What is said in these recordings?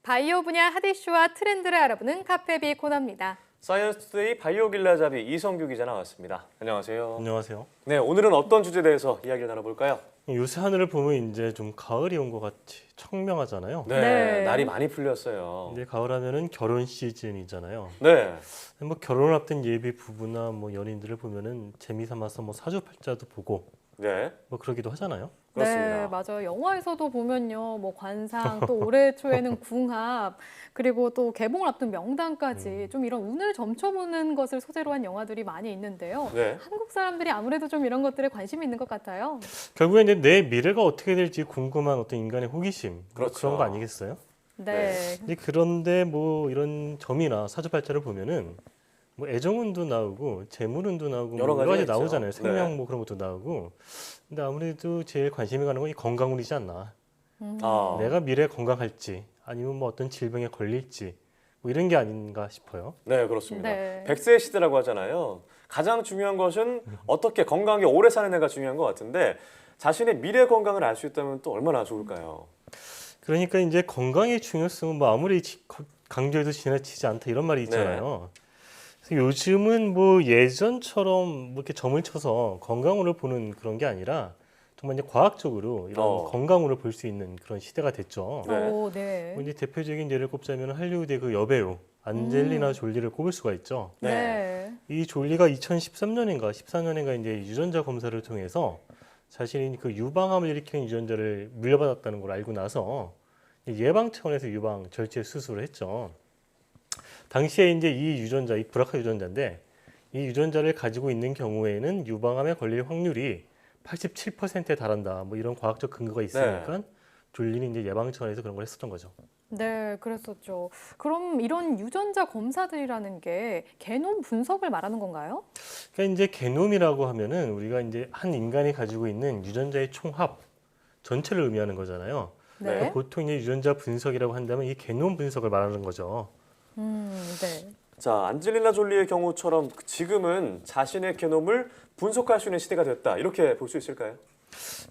바이오 분야 핫 이슈와 트렌드를 알아보는 카페비 코너입니다. 사이언스 투데이 바이오 길라잡이 이성규 기자 나왔습니다. 안녕하세요. 안녕하세요. 네, 오늘은 어떤 주제에 대해서 이야기를 나눠볼까요? 요새 하늘을 보면 이제 좀 가을이 온 것 같이 청명하잖아요. 네, 네. 날이 많이 풀렸어요. 근데 가을 하면은 결혼 시즌이잖아요. 네, 뭐 결혼을 앞둔 예비 부부나 뭐 연인들을 보면은 재미삼아서 뭐 사주팔자도 보고 네, 뭐 그러기도 하잖아요. 그렇습니다. 네, 맞아요. 영화에서도 보면요, 뭐 관상, 또 올해 초에는 궁합, 그리고 또 개봉을 앞둔 명단까지 좀 이런 운을 점쳐보는 것을 소재로 한 영화들이 많이 있는데요. 네, 한국 사람들이 아무래도 좀 이런 것들에 관심이 있는 것 같아요. 결국에 이제 내 미래가 어떻게 될지 궁금한 어떤 인간의 호기심 뭐 그렇죠. 그런 거 아니겠어요? 네. 근데 그런데 뭐 이런 점이나 사주팔자를 보면은 뭐 애정운도 나오고 재물운도 나오고 여러 뭐 여러 가지 가지가 있죠. 나오잖아요. 생명 네. 뭐 그런 것도 나오고. 근데 아무래도 제일 관심이 가는 건 이 건강운이지 않나. 아, 내가 미래에 건강할지 아니면 뭐 어떤 질병에 걸릴지 뭐 이런 게 아닌가 싶어요. 네, 그렇습니다. 네. 100세 시대라고 하잖아요. 가장 중요한 것은 어떻게 건강하게 오래 사는 애가 중요한 것 같은데 자신의 미래 건강을 알 수 있다면 또 얼마나 좋을까요? 그러니까 이제 건강의 중요성은 뭐 아무리 강조해도 지나치지 않다 이런 말이 있잖아요. 그래서 요즘은 뭐 예전처럼 뭐 이렇게 점을 쳐서 건강으로 보는 그런 게 아니라 정말 이제 과학적으로 이런 건강으로 볼 수 있는 그런 시대가 됐죠. 네. 오, 네. 뭐 이제 대표적인 예를 꼽자면 할리우드의 그 여배우 안젤리나 졸리를 꼽을 수가 있죠. 네. 이 졸리가 2013년인가 14년인가 이제 유전자 검사를 통해서 자신이 그 유방암을 일으키는 유전자를 물려받았다는 걸 알고 나서 예방 차원에서 유방 절제 수술을 했죠. 당시에 이제 이 유전자, 이 브라카 유전자인데 이 유전자를 가지고 있는 경우에는 유방암에 걸릴 확률이 87%에 달한다. 뭐 이런 과학적 근거가 있으니까 졸리는 이제 예방 차원에서 그런 걸 했었던 거죠. 네, 그랬었죠. 그럼 이런 유전자 검사들이라는 게 게놈 분석을 말하는 건가요? 그러니까 이제 게놈이라고 하면은 우리가 이제 한 인간이 가지고 있는 유전자의 총합 전체를 의미하는 거잖아요. 네. 그러니까 보통 이제 유전자 분석이라고 한다면 이 게놈 분석을 말하는 거죠. 네. 자, 안젤리나 졸리의 경우처럼 지금은 자신의 게놈을 분석할 수 있는 시대가 됐다. 이렇게 볼 수 있을까요?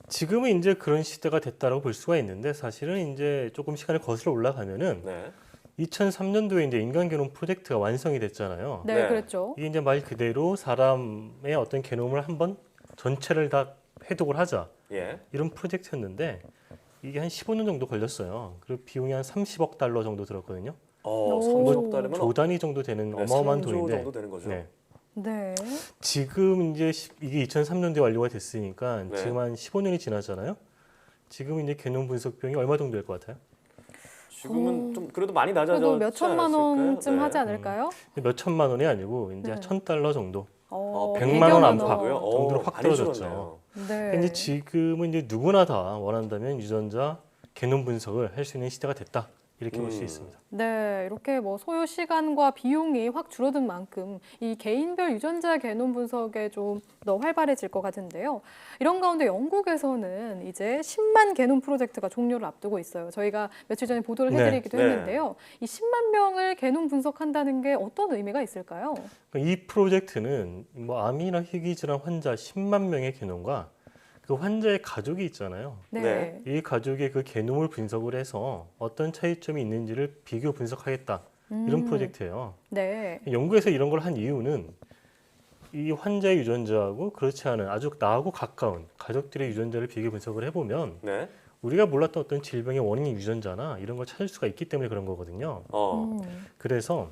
지금은 이제 그런 시대가 됐다라고 볼 수가 있는데 사실은 이제 조금 시간을 거슬러 올라가면은 네. 2003년도에 이제 인간 게놈 프로젝트가 완성이 됐잖아요. 네, 네. 그랬죠. 이게 이제 말 그대로 사람의 어떤 게놈을 한번 전체를 다 해독을 하자 예. 이런 프로젝트였는데 이게 한 15년 정도 걸렸어요. 그리고 비용이 한 30억 달러 정도 들었거든요. 오. 30억 달러면 조 단위 정도 되는 네, 어마어마한 3조 돈인데 정도 되는 거죠. 네. 네. 지금 이제 이게 2003년도에 완료가 됐으니까 네. 지금 한 15년이 지났잖아요. 지금 이제 게놈 분석 비용이 얼마 정도 될 것 같아요? 지금은 좀 그래도 많이 낮아졌지 그래도 몇 천만 않았을까요? 원쯤 네. 하지 않을까요? 몇 천만 원이 아니고 이제 네. 1,000달러 정도. 100만 100만 원 안팎. 안팎 정도로 확 많이 떨어졌죠. 줄었네요. 네. 이제 지금은 이제 누구나 다 원한다면 유전자 게놈 분석을 할 수 있는 시대가 됐다. 이렇게 볼 수 있습니다. 네, 이렇게 뭐 소요 시간과 비용이 확 줄어든 만큼 이 개인별 유전자 게놈 분석에 좀 더 활발해질 것 같은데요. 이런 가운데 영국에서는 이제 10만 게놈 프로젝트가 종료를 앞두고 있어요. 저희가 며칠 전에 보도를 네. 해드리기도 네. 했는데요. 이 10만 명을 게놈 분석한다는 게 어떤 의미가 있을까요? 이 프로젝트는 뭐 암이나 희귀질환 환자 10만 명의 게놈과 그 환자의 가족이 있잖아요. 네. 이 가족의 그 게놈을 분석을 해서 어떤 차이점이 있는지를 비교 분석하겠다. 이런 프로젝트예요. 네. 영국에서 이런 걸 한 이유는 이 환자의 유전자하고 그렇지 않은 아주 나하고 가까운 가족들의 유전자를 비교 분석을 해보면 네. 우리가 몰랐던 어떤 질병의 원인 유전자나 이런 걸 찾을 수가 있기 때문에 그런 거거든요. 그래서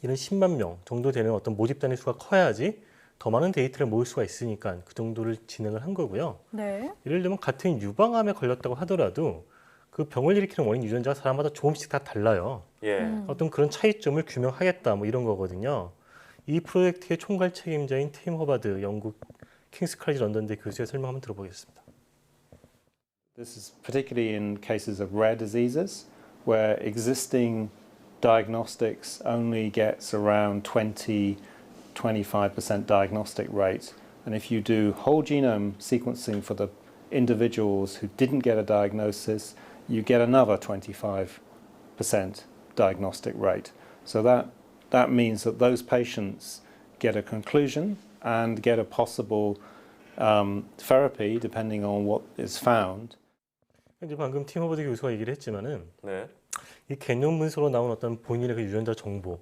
이런 10만 명 정도 되는 어떤 모집 단위 수가 커야지 더 많은 데이터를 모을 수가 있으니까 그 정도를 진행을 한 거고요. 네. 예를 들면 같은 유방암에 걸렸다고 하더라도 그 병을 일으키는 원인 유전자가 사람마다 조금씩 다 달라요. 예. 어떤 그런 차이점을 규명하겠다 뭐 이런 거거든요. 이 프로젝트의 총괄 책임자인 팀 허바드 영국 킹스 칼리지 런던대 교수의 설명 한번 들어보겠습니다. This is particularly in cases of rare diseases where existing diagnostics only gets around 20-25% diagnostic rate. And if you do whole genome sequencing for the individuals who didn't get a diagnosis, you get another 25% diagnostic rate. So that means that those patients get a conclusion and get a possible therapy depending on what is found. 이제 방금 팀 허버드 교수가 얘기를 했지만은 네. 이 개념 분석으로 나온 어떤 본인의 그 유전자 정보,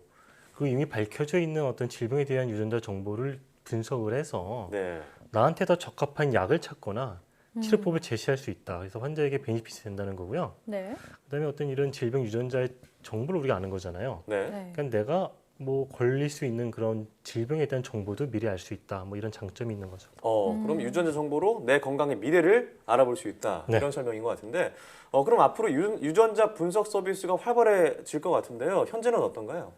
그리고 이미 밝혀져 있는 어떤 질병에 대한 유전자 정보를 분석을 해서 네. 나한테 더 적합한 약을 찾거나 치료법을 제시할 수 있다. 그래서 환자에게 베니핏이 된다는 거고요. 네. 그다음에 어떤 이런 질병 유전자의 정보를 우리가 아는 거잖아요. 네. 네. 그러니까 내가 뭐 걸릴 수 있는 그런 질병에 대한 정보도 미리 알 수 있다. 뭐 이런 장점이 있는 거죠. 그럼 유전자 정보로 내 건강의 미래를 알아볼 수 있다. 네. 이런 설명인 것 같은데, 그럼 앞으로 유전자 분석 서비스가 활발해질 것 같은데요. 현재는 어떤가요?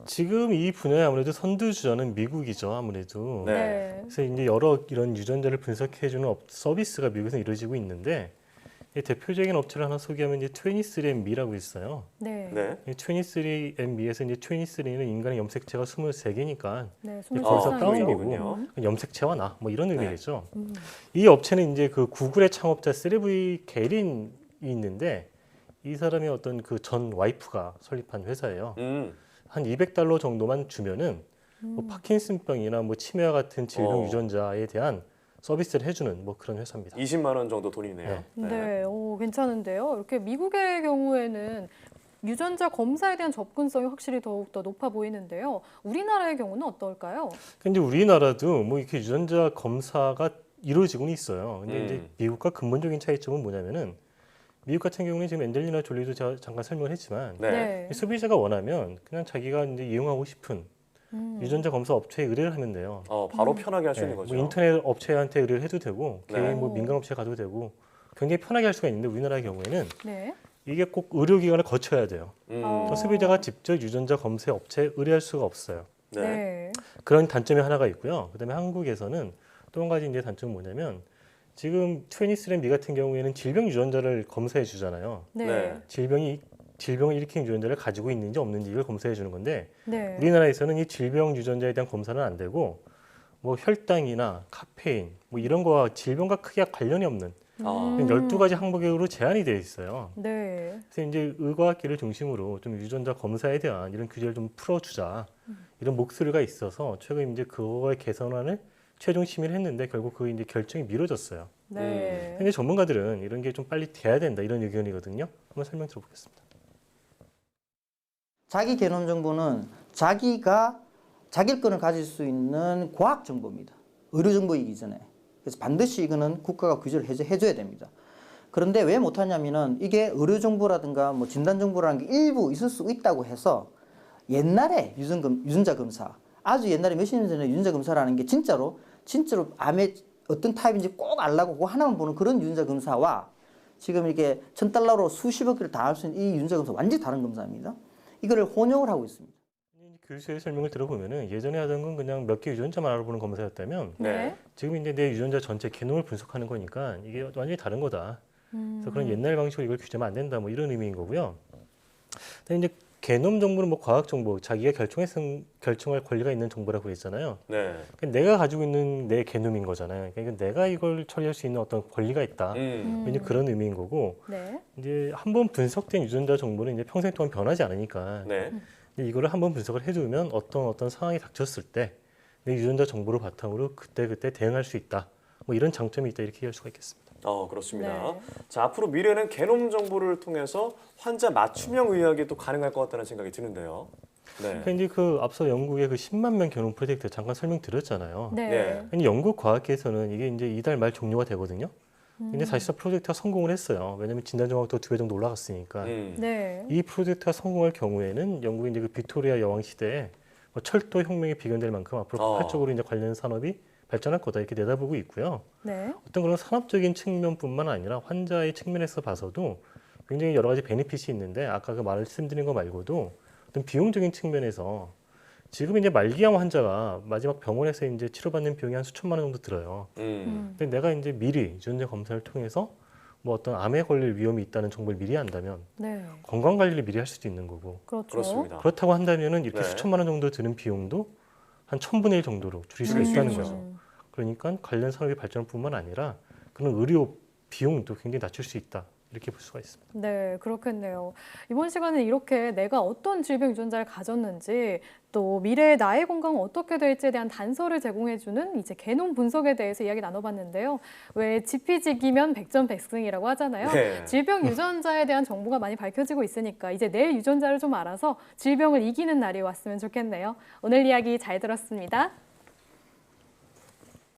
지금 이 분야에 아무래도 선두주자는 미국이죠. 아무래도. 네. 네. 그래서 이제 여러 이런 유전자를 분석해주는 서비스가 미국에서 이루어지고 있는데 이 대표적인 업체를 하나 소개하면 이제 23andMe라고 있어요. 네. 네. 이 23andMe에서 이제 23는 인간의 염색체가 23개니까 네. 거기서 23 따온 이죠. 거군요. 염색체와 나 뭐 이런 네. 의미겠죠. 이 업체는 이제 그 구글의 창업자 세르브이 게린이 있는데 이 사람의 어떤 그 전 와이프가 설립한 회사예요. 한 $200 정도만 주면은 뭐 파킨슨병이나 뭐 치매와 같은 질병 유전자에 대한 서비스를 해주는 뭐 그런 회사입니다. 20만 원 정도 돈이네요. 네, 오, 괜찮은데요. 이렇게 미국의 경우에는 유전자 검사에 대한 접근성이 확실히 더욱 더 높아 보이는데요. 우리나라의 경우는 어떨까요? 근데 우리나라도 뭐 이렇게 유전자 검사가 이루어지고는 있어요. 근데 이제 미국과 근본적인 차이점은 뭐냐면은 미국 같은 경우는 지금 엔젤리나 졸리도 제가 잠깐 설명을 했지만 네. 소비자가 원하면 그냥 자기가 이제 이용하고 싶은 유전자 검사 업체에 의뢰를 하면 돼요. 바로 편하게 할 수 네, 있는 거죠. 뭐 인터넷 업체한테 의뢰를 해도 되고 네. 개인 뭐 민간 업체 가도 되고 굉장히 편하게 할 수가 있는데 우리나라의 경우에는 네. 이게 꼭 의료기관을 거쳐야 돼요. 또 소비자가 직접 유전자 검사 업체에 의뢰할 수가 없어요. 네. 네. 그런 단점이 하나가 있고요. 그다음에 한국에서는 또 한 가지 이제 단점은 뭐냐면 지금 23andMe 같은 경우에는 질병 유전자를 검사해 주잖아요. 네. 네. 질병을 일으키는 유전자를 가지고 있는지 없는지를 검사해 주는 건데 네. 우리나라에서는 이 질병 유전자에 대한 검사는 안 되고 뭐 혈당이나 카페인 뭐 이런 거와 질병과 크게 관련이 없는 12가지 항목으로 제한이 되어 있어요. 네. 그래서 이제 의과학계를 중심으로 좀 유전자 검사에 대한 이런 규제를 좀 풀어주자 이런 목소리가 있어서 최근 이제 그거의 개선안을 최종 심의를 했는데 결국 그 이제 결정이 미뤄졌어요. 네. 근데 전문가들은 이런 게 좀 빨리 돼야 된다 이런 의견이거든요. 한번 설명 들어보겠습니다. 자기 개놈 정보는 자기가 자기권을 가질 수 있는 과학 정보입니다. 의료 정보이기 전에. 그래서 반드시 이거는 국가가 규제를 해줘야 됩니다. 그런데 왜 못하냐면은 이게 의료 정보라든가 뭐 진단 정보라는 게 일부 있을 수 있다고 해서 옛날에 유전자 검사, 아주 옛날에 몇십 년 전에 유전자 검사라는 게 진짜로 암의 어떤 타입인지 꼭 알라고 그거 하나만 보는 그런 유전자 검사와 지금 이게 $1,000로 수십억 개를 다 할 수 있는 이 유전자 검사 완전히 다른 검사입니다. 이거를 혼용을 하고 있습니다. 교수의 설명을 들어보면은 예전에 하던 건 그냥 몇 개 유전자만 알아보는 검사였다면 네. 지금 이제 내 유전자 전체 게놈을 분석하는 거니까 이게 완전히 다른 거다. 그래서 그런 옛날 방식으로 이걸 규제하면 안 된다. 뭐 이런 의미인 거고요. 근데 이제 게놈 정보는 뭐 과학 정보, 자기가 결정할 권리가 있는 정보라고 했잖아요. 네. 그러니까 내가 가지고 있는 내 게놈인 거잖아요. 그러니까 내가 이걸 처리할 수 있는 어떤 권리가 있다. 이제 그런 의미인 거고. 네. 이제 한번 분석된 유전자 정보는 이제 평생 동안 변하지 않으니까. 네. 근데 이거를 한번 분석을 해두면 어떤 상황이 닥쳤을 때 내 유전자 정보를 바탕으로 그때 대응할 수 있다. 뭐 이런 장점이 있다 이렇게 이해할 수가 있겠습니다. 그렇습니다. 네. 자, 앞으로 미래는 게놈 정보를 통해서 환자 맞춤형 의학이 또 가능할 것 같다는 생각이 드는데요. 네. 그러니까 이제 그 앞서 영국의 그 10만 명 게놈 프로젝트 잠깐 설명드렸잖아요. 네. 네. 근데 영국 과학계에서는 이게 이제 이달 말 종료가 되거든요. 근데 사실상 프로젝트가 성공을 했어요. 왜냐하면 진단 정확도 2배 정도 올라갔으니까. 네. 이 프로젝트가 성공할 경우에는 영국이 이제 그 빅토리아 여왕 시대에 뭐 철도 혁명이 비견될 만큼 앞으로 폭발적으로 이제 관련 산업이 발전할 거다 이렇게 내다보고 있고요. 네. 어떤 그런 산업적인 측면뿐만 아니라 환자의 측면에서 봐서도 굉장히 여러 가지 베네핏이 있는데 아까 그 말씀드린 거 말고도 어떤 비용적인 측면에서 지금 이제 말기암 환자가 마지막 병원에서 이제 치료받는 비용이 한 수천만 원 정도 들어요. 근데 내가 이제 미리 유전자 검사를 통해서 뭐 어떤 암에 걸릴 위험이 있다는 정보를 미리 안다면 네. 건강 관리를 미리 할 수도 있는 거고 그렇죠. 그렇습니다. 그렇다고 한다면은 이렇게 네. 수천만 원 정도 드는 비용도 한 1000분의 1 정도로 줄일 수가 줄일 수 있다는 있죠. 거죠. 그러니까 관련 산업이 발전뿐만 아니라 그런 의료 비용도 굉장히 낮출 수 있다. 이렇게 볼 수가 있습니다. 네, 그렇겠네요. 이번 시간은 이렇게 내가 어떤 질병 유전자를 가졌는지 또 미래의 나의 건강은 어떻게 될지에 대한 단서를 제공해주는 이제 게놈 분석에 대해서 이야기 나눠봤는데요. 왜 지피지기면 백전백승이라고 하잖아요. 네. 질병 유전자에 대한 정보가 많이 밝혀지고 있으니까 이제 내 유전자를 좀 알아서 질병을 이기는 날이 왔으면 좋겠네요. 오늘 이야기 잘 들었습니다.